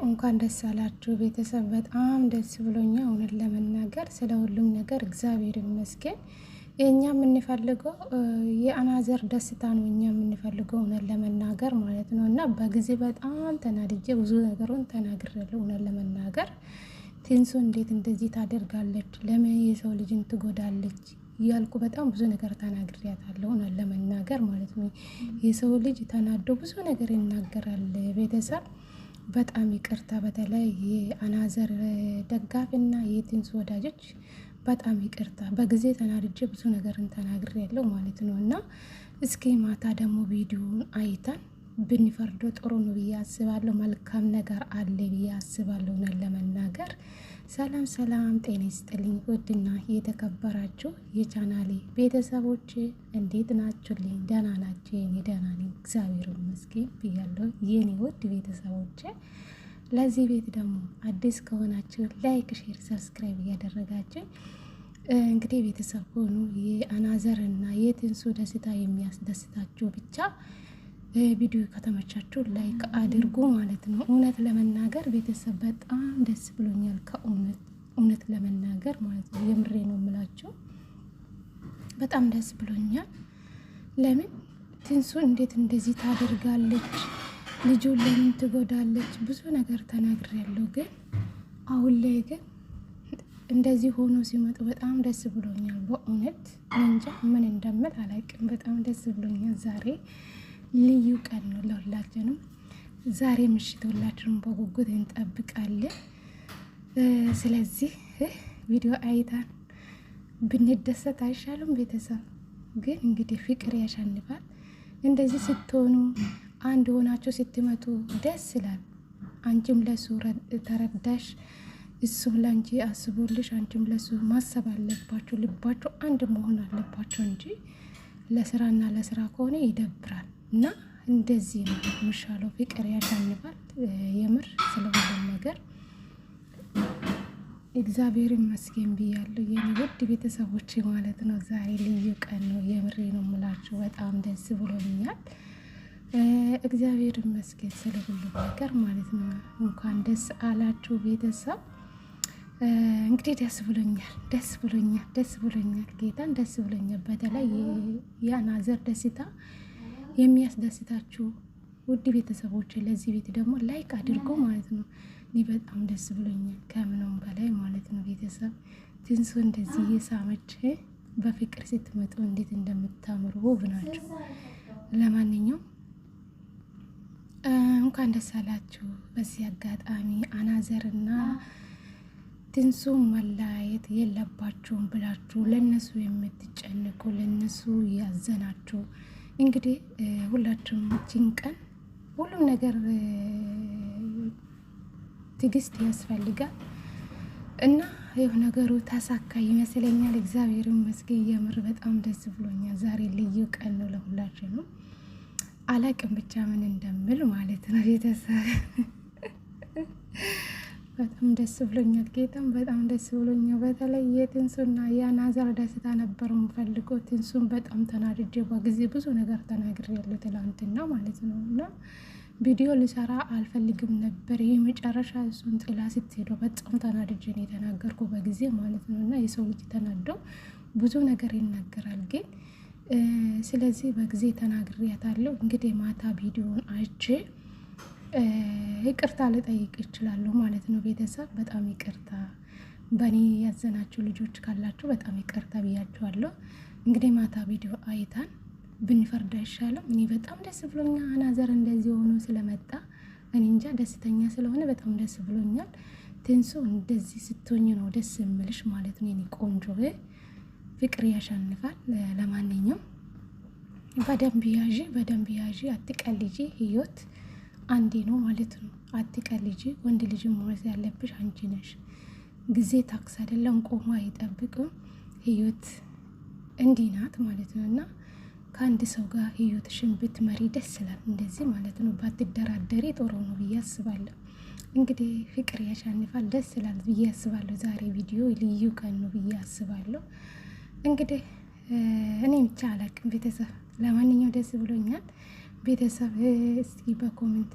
እንኳን ደስ አላችሁ ቤተሰብ። በጣም ደስ ብሎኛል እውነት ለመናገር ስለ ሁሉም ነገር እግዚአብሔር ይመስገን። የኛ የምንፈልገው የአናዘር ደስታ ነው። እኛ የምንፈልገው እውነት ለመናገር ማለት ነው። እና በጊዜ በጣም ተናድጄ ብዙ ነገሩን ተናግሬያለሁ። እውነት ለመናገር ቲንሱ እንዴት እንደዚህ ታደርጋለች? ለምን የሰው ልጅን ትጎዳለች? እያልኩ በጣም ብዙ ነገር ተናግሬያታለሁ። እውነት ለመናገር ማለት ነው። የሰው ልጅ ተናዶ ብዙ ነገር ይናገራል። ቤተሰብ በጣም ይቅርታ። በተለይ የአናዘር ደጋፊና የቲንሱ ወዳጆች በጣም ይቅርታ። በጊዜ ተናድጄ ብዙ ነገርን ተናግሬያለሁ ማለት ነው። እና እስኪ ማታ ደግሞ ቪዲዮውን አይተን ብንፈርዶ ጥሩ ነው ብዬ አስባለሁ። መልካም ነገር አለ ብዬ አስባለሁ። እውነት ለመናገር ሰላም ሰላም፣ ጤና ይስጥልኝ ውድና የተከበራችሁ የቻናሌ ቤተሰቦች እንዴት ናችሁልኝ? ደህና ናችሁ? የኔ ደህና ነኝ እግዚአብሔር ይመስገን ብያለሁ የኔ ውድ ቤተሰቦች። ለዚህ ቤት ደግሞ አዲስ ከሆናችሁ ላይክ፣ ሼር፣ ሰብስክራይብ እያደረጋችሁ እንግዲህ ቤተሰብ ሆኑ። የአናዘር እና የቲንሱ ደስታ የሚያስደስታችሁ ብቻ ቪዲዮ ከተመቻችሁ ላይክ አድርጉ ማለት ነው። እውነት ለመናገር ቤተሰብ በጣም ደስ ብሎኛል። ከእውነት ለመናገር ማለት ነው። የምሬ ነው የምላቸው። በጣም ደስ ብሎኛል። ለምን ቲንሱ እንዴት እንደዚህ ታደርጋለች? ልጁን ለምን ትጎዳለች? ብዙ ነገር ተናግሬያለሁ። ግን አሁን ላይ ግን እንደዚህ ሆኖ ሲመጡ በጣም ደስ ብሎኛል። በእውነት እንጃ ምን እንደምል አላውቅም። በጣም ደስ ብሎኛል። ዛሬ ልዩ ቀን ነው ለሁላችንም። ዛሬ ምሽት ሁላችንም በጉጉት እንጠብቃለን። ስለዚህ ቪዲዮ አይታን ብንደሰት አይሻልም? ቤተሰብ ግን እንግዲህ ፍቅር ያሸንፋል። እንደዚህ ስትሆኑ አንድ ሆናችሁ ስትመጡ ደስ ይላል። አንቺም ለሱ ተረዳሽ፣ እሱም ለአንቺ አስቦልሽ፣ አንቺም ለሱ ማሰብ አለባችሁ። ልባችሁ አንድ መሆን አለባችሁ እንጂ ለስራና ለስራ ከሆነ ይደብራል። እና እንደዚህ ነው የሚሻለው። ፍቅር ያሸንፋል። የምር ስለሁሉም ነገር እግዚአብሔር ይመስገን ብያለሁ የኔ ውድ ቤተሰቦች ማለት ነው። ዛሬ ልዩ ቀን ነው። የምሬ ነው የምላችሁ። በጣም ደስ ብሎኛል። እግዚአብሔር ይመስገን ስለሁሉም ነገር ማለት ነው። እንኳን ደስ አላችሁ ቤተሰብ። እንግዲህ ደስ ብሎኛል፣ ደስ ብሎኛል፣ ደስ ብሎኛል። ጌታን ደስ ብሎኛል። በተለይ የአናዘር ደስታ የሚያስደስታችሁ ውድ ቤተሰቦች ለዚህ ቤት ደግሞ ላይክ አድርጎ ማለት ነው። እኔ በጣም ደስ ብሎኛል ከምንም በላይ ማለት ነው። ቤተሰብ ቲንሱ እንደዚህ የሳመች በፍቅር ስትመጡ እንዴት እንደምታምሩ ውብ ናቸው። ለማንኛውም እንኳን ደስ አላችሁ። በዚህ አጋጣሚ አናዘርና ቲንሱ መለያየት የለባችሁም ብላችሁ ለነሱ የምትጨንቁ ለነሱ ያዘናችሁ እንግዲህ ሁላችሁም እቺን ቀን ሁሉም ነገር ትዕግስት ያስፈልጋል እና ይህ ነገሩ ተሳካ ይመስለኛል። እግዚአብሔር ይመስገን። የምር በጣም ደስ ብሎኛል። ዛሬ ልዩ ቀን ነው ለሁላችንም። አላቅም ብቻ ምን እንደምል ማለት ነው። ቤተሰብ በጣም ደስ ብሎኛል። ጌታም በጣም ደስ ብሎኛል። በተለይ የቲንሱና የአናዘር ደስታ ነበር የምፈልገው። ቲንሱን በጣም ተናድጄ በጊዜ ብዙ ነገር ተናግሬያለሁ ትላንትና ማለት ነው። እና ቪዲዮ ልሰራ አልፈልግም ነበር። ይህ መጨረሻ እሱን ጥላ ስትሄደው በጣም ተናድጄ ነው የተናገርኩ በጊዜ ማለት ነው። እና የሰው ልጅ ተናደው ብዙ ነገር ይናገራል። ግን ስለዚህ በጊዜ ተናግሬያታለሁ። እንግዲህ ማታ ቪዲዮን አይቼ ይቅርታ ልጠይቅ ይችላለሁ ማለት ነው። ቤተሰብ በጣም ይቅርታ። በእኔ ያዘናችሁ ልጆች ካላችሁ በጣም ይቅርታ ብያችኋለሁ። እንግዲህ ማታ ቪዲዮ አይታን ብንፈርድ አይሻልም? እኔ በጣም ደስ ብሎኛል። አናዘር እንደዚህ ሆኖ ስለመጣ እኔ እንጃ ደስተኛ ስለሆነ በጣም ደስ ብሎኛል። ቲንሱ እንደዚህ ስትሆኝ ነው ደስ የምልሽ ማለት ነው። የኔ ቆንጆ ፍቅር ያሸንፋል። ለማንኛውም በደንብ ያዢ፣ በደንብ ያዢ። አትቀልጂ። ህይወት አንዴ ነው ማለት ነው። አትቀልጂ። ወንድ ልጅ መሆን ያለብሽ አንቺ ነሽ። ጊዜ ታክስ አይደለም፣ ቆሞ አይጠብቅም። ህይወት እንዲህ ናት ማለት ነው። እና ከአንድ ሰው ጋር ህይወትሽን ብትመሪ ደስ ይላል። እንደዚህ ማለት ነው። ባትደራደሪ ጥሩ ነው ብዬ አስባለሁ። እንግዲህ ፍቅር ያሸንፋል። ደስ ይላል ብዬ አስባለሁ። ዛሬ ቪዲዮ ልዩ ቀን ነው ብዬ አስባለሁ። እንግዲህ እኔ ብቻ አላቅም ቤተሰብ። ለማንኛው ደስ ብሎኛል ቤተሰብ። እስኪ በኮሜንት